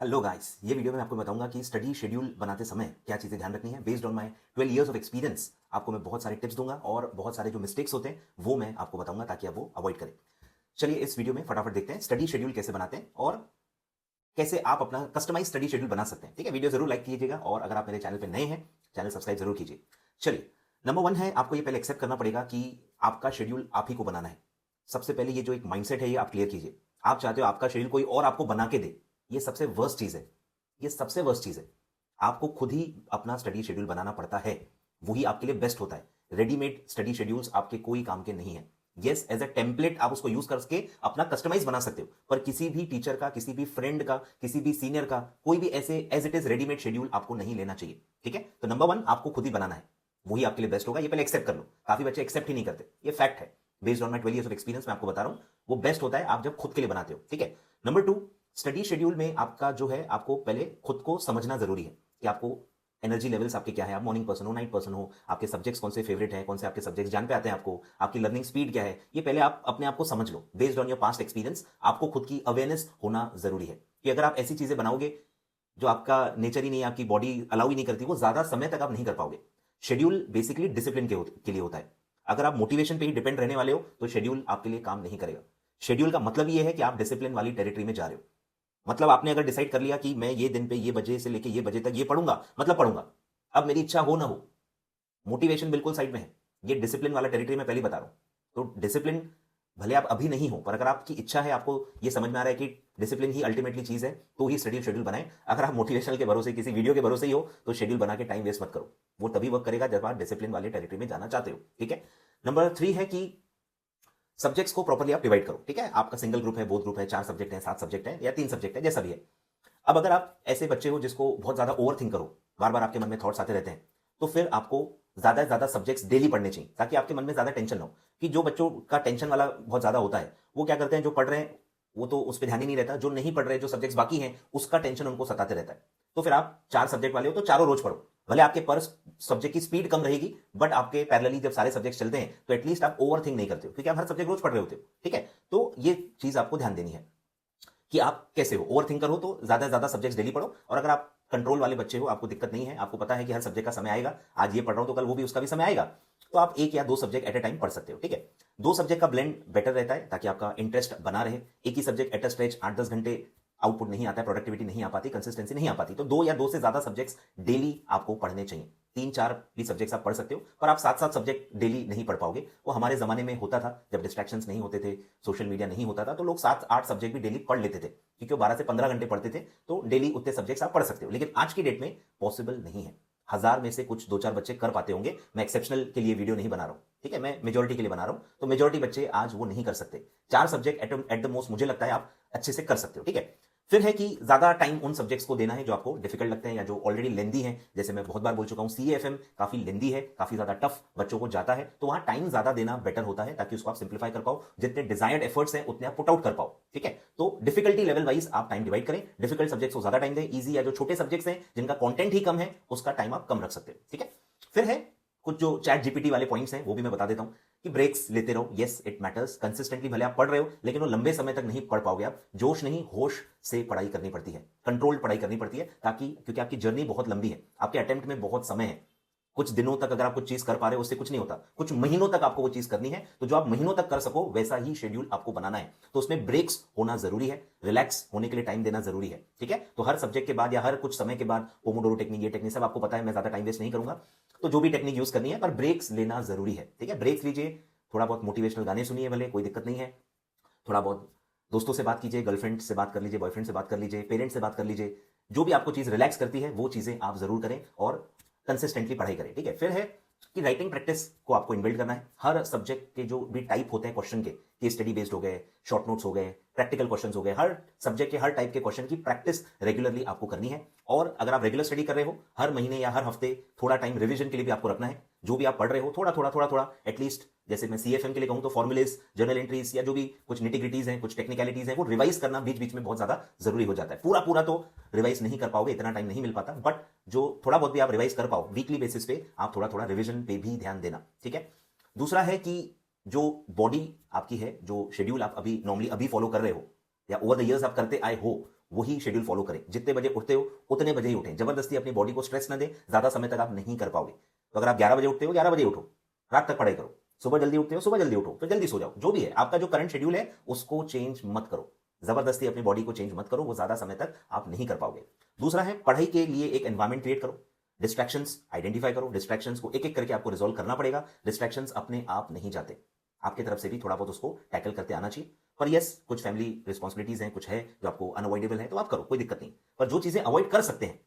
Hello guys, ये video में आपको बताऊंगा कि स्टडी शेड्यूल बनाते समय क्या चीज़ें ध्यान रखनी है। Based on my 12 years of experience आपको मैं बहुत सारे टिप्स दूंगा और बहुत सारे जो मिस्टेक्स होते हैं वो मैं आपको बताऊंगा ताकि आप वो अवॉइड करें। चलिए इस वीडियो में फटाफट देखते हैं स्टडी शेड्यूल कैसे बनाते हैं और कैसे आप अपना कस्टमाइज स्टडी शेड्यूल बना सकते हैं। ठीक है, वीडियो जरूर लाइक कीजिएगा और अगर आप मेरे चैनल पर नए हैं, चैनल सब्सक्राइब जरूर कीजिए। चलिए, नंबर 1 है, आपको ये पहले एक्सेप्ट करना पड़ेगा कि आपका शेड्यूल आप ही को बनाना है। सबसे पहले ये जो एक माइंडसेट है ये आप क्लियर कीजिए। आप चाहते हो आपका शेड्यूल कोई और आपको बना के दे, ये सबसे वर्स्ट चीज़ है। ये सबसे वर्स्ट चीज़ है। आपको खुद ही अपना स्टडी शेड्यूल बनाना पड़ता है, वही आपके लिए बेस्ट होता है। रेडीमेड स्टडी शेड्यूल्स आपके कोई काम के नहीं है। यस, एज अ टेम्पलेट आप उसको यूज करके अपना कस्टमाइज बना सकते हो, पर किसी भी टीचर का, किसी भी फ्रेंड का, किसी भी सीनियर का कोई भी ऐसे as it is readymade schedule आपको नहीं लेना चाहिए। ठीक है, तो नंबर 1 आपको खुद ही बनाना है, वही आपके लिए बेस्ट होगा। ये पहले एक्सेप्ट कर लो। काफी बच्चे एक्सेप्ट ही नहीं करते, ये फैक्ट है। Based on my 12 years of experience मैं आपको बता रहा हूं, वो बेस्ट होता है आप जब खुद के लिए बनाते हो। ठीक है, नंबर 2, स्टडी शेड्यूल में आपका जो है, आपको पहले खुद को समझना जरूरी है कि आपको एनर्जी लेवल्स आपके क्या है, आप मॉर्निंग पर्सन हो, नाइट पर्सन हो, आपके सब्जेक्ट्स कौन से फेवरेट हैं, कौन से आपके सब्जेक्ट्स जान पे आते हैं आपको, आपकी लर्निंग स्पीड क्या है, ये पहले आप अपने आप को समझ लो। Based on your past experience आपको खुद की अवेयरनेस होना जरूरी है कि अगर आप ऐसी चीजें बनाओगे जो आपका नेचर ही नहीं, आपकी बॉडी अलाउ ही नहीं करती, वो ज्यादा समय तक आप नहीं कर पाओगे। शेड्यूल बेसिकली डिसिप्लिन के लिए होता है। अगर आप मोटिवेशन पे ही डिपेंड रहने वाले हो तो शेड्यूल आपके लिए काम नहीं करेगा। शेड्यूल का मतलब ये है कि आप डिसिप्लिन वाली टेरिटरी में जा रहे हो। मतलब आपने अगर डिसाइड कर लिया कि मैं ये दिन पे ये बजे से लेके ये बजे तक ये पढ़ूंगा, मतलब पढ़ूंगा। अब मेरी इच्छा हो ना हो, मोटिवेशन बिल्कुल साइड में है। ये डिसिप्लिन वाला टेरिटरी मैं पहले बता रहा हूं। तो डिसिप्लिन भले आप अभी नहीं हो, पर अगर आपकी इच्छा है, आपको ये समझ में आ रहा है कि डिसिप्लिन ही अल्टीमेटली चीज है, तो ही स्टडी शेड्यूल बनाएं। अगर आप मोटिवेशनल के भरोसे, किसी वीडियो के भरोसे ही हो, तो शेड्यूल बना के टाइम वेस्ट मत करो। वो तभी वर्क करेगा जब आप डिसिप्लिन वाले टेरिटरी में जाना चाहते हो। ठीक है, नंबर 3 है कि सब्जेक्ट्स को प्रॉपर्ली आप डिवाइड करो। ठीक है, आपका सिंगल ग्रुप है, बोथ ग्रुप है, 4 सब्जेक्ट है, 7 सब्जेक्ट है या 3 सब्जेक्ट है, जैसा भी है। अब अगर आप ऐसे बच्चे हो जिसको बहुत ज्यादा ओवर थिंक करो, बार बार आपके मन में थॉट्स आते रहते हैं, तो फिर आपको ज्यादा से ज्यादा सब्जेक्ट्स डेली पढ़ने चाहिए ताकि आपके मन में ज्यादा टेंशन ना हो। कि जो बच्चों का टेंशन वाला बहुत ज्यादा होता है, वो क्या करते हैं, जो पढ़ रहे हैं वो तो उस पर ध्यान ही नहीं रहता, जो नहीं पढ़ रहे, जो सब्जेक्ट्स बाकी हैं, उसका टेंशन उनको सताते रहता है। तो फिर आप 4 सब्जेक्ट वाले हो तो चारों रोज पढ़ो। भले आपके पर सब्जेक्ट की स्पीड कम रहेगी, बट आपके पैरेलली जब सारे सब्जेक्ट चलते हैं तो एटलीस्ट आप ओवर थिंक नहीं करते हो, क्योंकि आप हर सब्जेक्ट रोज पढ़ रहे होते हो। ठीक है, तो ये चीज आपको ध्यान देनी है कि आप कैसे हो। ओवर थिंकर हो तो ज्यादा से ज्यादा सब्जेक्ट्स डेली पढ़ो, और अगर आप कंट्रोल वाले बच्चे हो, आपको दिक्कत नहीं है, आपको पता है कि हर सब्जेक्ट का समय आएगा, आज ये पढ़ रहा हूं तो कल वो भी उसका भी समय आएगा, तो आप 1 या 2 सब्जेक्ट एट ए टाइम पढ़ सकते हो। ठीक है, 2 सब्जेक्ट का ब्लेंड बेटर रहता है ताकि आपका इंटरेस्ट बना रहे। एक ही सब्जेक्ट एट अ स्ट्रेच 8-10 घंटे आउटपुट नहीं आता है, प्रोडक्टिविटी नहीं आ पाती, कंसिस्टेंसी नहीं आ पाती। तो 2 या 2 से ज्यादा सब्जेक्ट्स डेली आपको पढ़ने चाहिए। 3-4 भी सब्जेक्ट्स आप पढ़ सकते हो, पर आप 7-7 सब्जेक्ट डेली नहीं पढ़ पाओगे। वो हमारे जमाने में होता था जब डिस्ट्रैक्शंस नहीं होते थे, सोशल मीडिया नहीं होता था, तो लोग 7-8 सब्जेक्ट भी डेली पढ़ लेते थे, क्योंकि वो 12 से 15 घंटे पढ़ते थे। तो डेली उतने सब्जेक्ट्स आप पढ़ सकते हो, लेकिन आज की डेट में पॉसिबल नहीं है। 1000 में से कुछ 2-4 बच्चे कर पाते होंगे। मैं एक्सेप्शनल के लिए वीडियो नहीं बना रहा हूं, ठीक है, मैं मेजोरिटी के लिए बना रहा हूं। तो मेजोरिटी बच्चे आज वो नहीं कर सकते। 4 सब्जेक्ट एट द मोस्ट मुझे लगता है आप अच्छे से कर सकते हो। ठीक है, फिर है कि ज्यादा टाइम उन सब्जेक्ट्स को देना है जो आपको डिफिकल्ट लगते हैं या जो ऑलरेडी लेंदी हैं। जैसे मैं बहुत बार बोल चुका हूं, सीएफएम काफी लेंदी है, काफी ज्यादा टफ बच्चों को जाता है, तो वहां टाइम ज्यादा देना बेटर होता है ताकि उसको आप सिंप्लीफाई कर पाओ, जितने डिजायर्ड एफर्ट्स हैं उतने आप पुट आउट कर पाओ। ठीक है, तो डिफिकल्टी लेवल वाइज आप टाइम डिवाइड करें। डिफिकल्ट सब्जेक्ट्स को ज्यादा टाइम दें, इजी या जो छोटे सब्जेक्ट्स हैं जिनका कंटेंट ही कम है उसका टाइम आप कम रख सकते हो। ठीक है, फिर है कुछ जो चैट जीपीटी वाले पॉइंट्स हैं वो भी मैं बता देता हूं कि ब्रेक्स लेते रहो। Yes, it matters. कंसिस्टेंटली भले आप पढ़ रहे हो, लेकिन वो लंबे समय तक नहीं पढ़ पाओगे। आप जोश नहीं, होश से पढ़ाई करनी पड़ती है, कंट्रोल्ड पढ़ाई करनी पड़ती है, ताकि क्योंकि आपकी जर्नी बहुत लंबी है, आपके अटेम्प्ट में बहुत समय है। कुछ दिनों तक अगर आप कुछ चीज कर पा रहे हो उससे कुछ नहीं होता, कुछ महीनों तक आपको वो चीज करनी है। तो जो आप महीनों तक कर सको वैसा ही शेड्यूल आपको बनाना है। तो उसमें ब्रेक्स होना जरूरी है, रिलैक्स होने के लिए टाइम देना जरूरी है। ठीक है, तो हर सब्जेक्ट के बाद या हर कुछ समय के बाद पोमोडोरो टेक्निक, ये टेक्निक सब आपको पता है, मैं ज्यादा टाइम वेस्ट नहीं करूंगा। तो जो भी टेक्निक यूज करनी है, पर ब्रेक्स लेना जरूरी है। ठीक है, ब्रेक्स लीजिए, थोड़ा बहुत मोटिवेशनल गाने सुनिए, भले कोई दिक्कत नहीं है। थोड़ा बहुत दोस्तों से बात कीजिए, गर्लफ्रेंड से बात कर लीजिए, बॉयफ्रेंड से बात कर लीजिए, पेरेंट्स से बात कर लीजिए। जो भी आपको चीज रिलैक्स करती है वो चीजें आप जरूर करें और कंसिस्टेंटली पढ़ाई करें। ठीक है, फिर है कि राइटिंग प्रैक्टिस को आपको इनबिल्ड करना है। हर सब्जेक्ट के जो भी टाइप होते हैं क्वेश्चन के, केस स्टडी बेस्ड हो गए, शॉर्ट नोट्स हो गए, प्रैक्टिकल क्वेश्चंस हो गए, हर सब्जेक्ट के हर टाइप के क्वेश्चन की प्रैक्टिस रेगुलरली आपको करनी है। और अगर आप रेगुलर स्टडी कर रहे हो, हर महीने या हर हफ्ते थोड़ा टाइम रिवीजन के लिए भी आपको रखना है। जो भी आप पढ़ रहे हो थोड़ा थोड़ा थोड़ा थोड़ा एटलीस्ट, जैसे मैं सीएफएम के लिए कहूं तो फॉर्मुलेस, जर्नल एंट्रीज या जो भी कुछ निटिग्रिटीज हैं, कुछ टेक्निकलिटीज हैं, वो रिवाइज करना बीच बीच में बहुत ज्यादा जरूरी हो जाता है। पूरा पूरा तो रिवाइज नहीं कर पाओगे, इतना टाइम नहीं मिल पाता, बट जो थोड़ा बहुत भी आप रिवाइज कर पाओ वीकली बेसिस पे, आप थोड़ा थोड़ा रिविजन पे भी ध्यान देना। ठीक है, दूसरा है कि जो बॉडी आपकी है, जो शेड्यूल आप अभी नॉर्मली अभी फॉलो कर रहे हो या ओवर द इयर्स आप करते आए हो, वही शेड्यूल फॉलो करें। जितने बजे उठते हो उतने बजे ही उठें। जबरदस्ती अपनी बॉडी को स्ट्रेस ना दें, ज्यादा समय तक आप नहीं कर पाओगे। तो अगर आप 11 बजे उठते हो 11 बजे उठो, रात तक पढ़ाई करो। सुबह जल्दी उठते हो सुबह जल्दी उठो, तो जल्दी सो जाओ। जो भी है आपका जो करंट शेड्यूल है उसको चेंज मत करो। जबरदस्ती अपनी बॉडी को चेंज मत करो, वो ज्यादा समय तक आप नहीं कर पाओगे। दूसरा है, पढ़ाई के लिए एक एनवायरमेंट क्रिएट करो। डिस्ट्रैक्शंस आइडेंटिफाई करो। डिस्ट्रैक्शंस को एक एक करके आपको रिजॉल्व करना पड़ेगा। डिस्ट्रैक्शंस अपने आप नहीं जाते, आपकी तरफ से भी थोड़ा बहुत उसको टैकल करते आना चाहिए। पर यस, कुछ फैमिली रिस्पॉन्सिबिलिटीज हैं, कुछ है जो आपको अनअवॉइडेबल है, तो आप करो, कोई दिक्कत नहीं। पर जो चीजें अवॉइड कर सकते हैं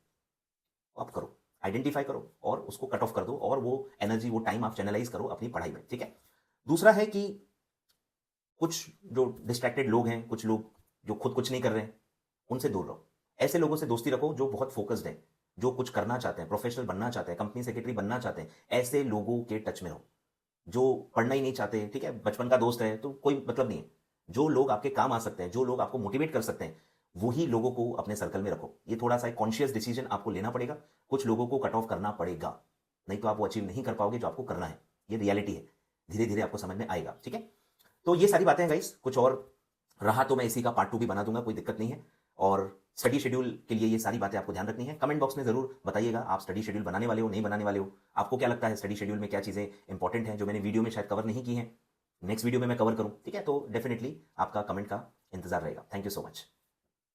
आप करो, आइडेंटिफाई करो और उसको कट ऑफ कर दो, और वो एनर्जी, वो टाइम आप चैनलाइज करो अपनी पढ़ाई में। ठीक है। दूसरा है कि कुछ जो डिस्ट्रैक्टेड लोग हैं, कुछ लोग जो खुद कुछ नहीं कर रहे हैं, उनसे दूर रहो। ऐसे लोगों से दोस्ती रखो जो बहुत फोकस्ड हैं, जो कुछ करना चाहते हैं, प्रोफेशनल बनना चाहते हैं, कंपनी सेक्रेटरी बनना चाहते हैं। ऐसे लोगों के टच में रहो। जो पढ़ना ही नहीं चाहते, ठीक है, बचपन का दोस्त है तो कोई मतलब नहीं है। जो लोग आपके काम आ सकते हैं, जो लोग आपको मोटिवेट कर सकते हैं, वही लोगों को अपने सर्कल में रखो। ये थोड़ा सा एक कॉन्शियस डिसीजन आपको लेना पड़ेगा। कुछ लोगों को कट ऑफ करना पड़ेगा, नहीं तो आप वो अचीव नहीं कर पाओगे जो आपको करना है। ये रियलिटी है, धीरे धीरे आपको समझ में आएगा। ठीक है। तो ये सारी बातें हैं गाइस। कुछ और रहा तो मैं इसी का पार्ट 2 भी बना दूंगा, कोई दिक्कत नहीं है। और स्टडी शेड्यूल के लिए ये सारी बातें आपको ध्यान रखनी है। कमेंट बॉक्स में जरूर बताइएगा आप स्टडी शेड्यूल बनाने वाले हो, नहीं बनाने वाले हो। आपको क्या लगता है स्टडी शेड्यूल में क्या चीजें इंपॉर्टेंट हैं जो मैंने वीडियो में शायद कवर नहीं की हैं, नेक्स्ट वीडियो में मैं कवर करूं। ठीक है, तो डेफिनेटली आपका कमेंट का इंतजार रहेगा। Thank you so much.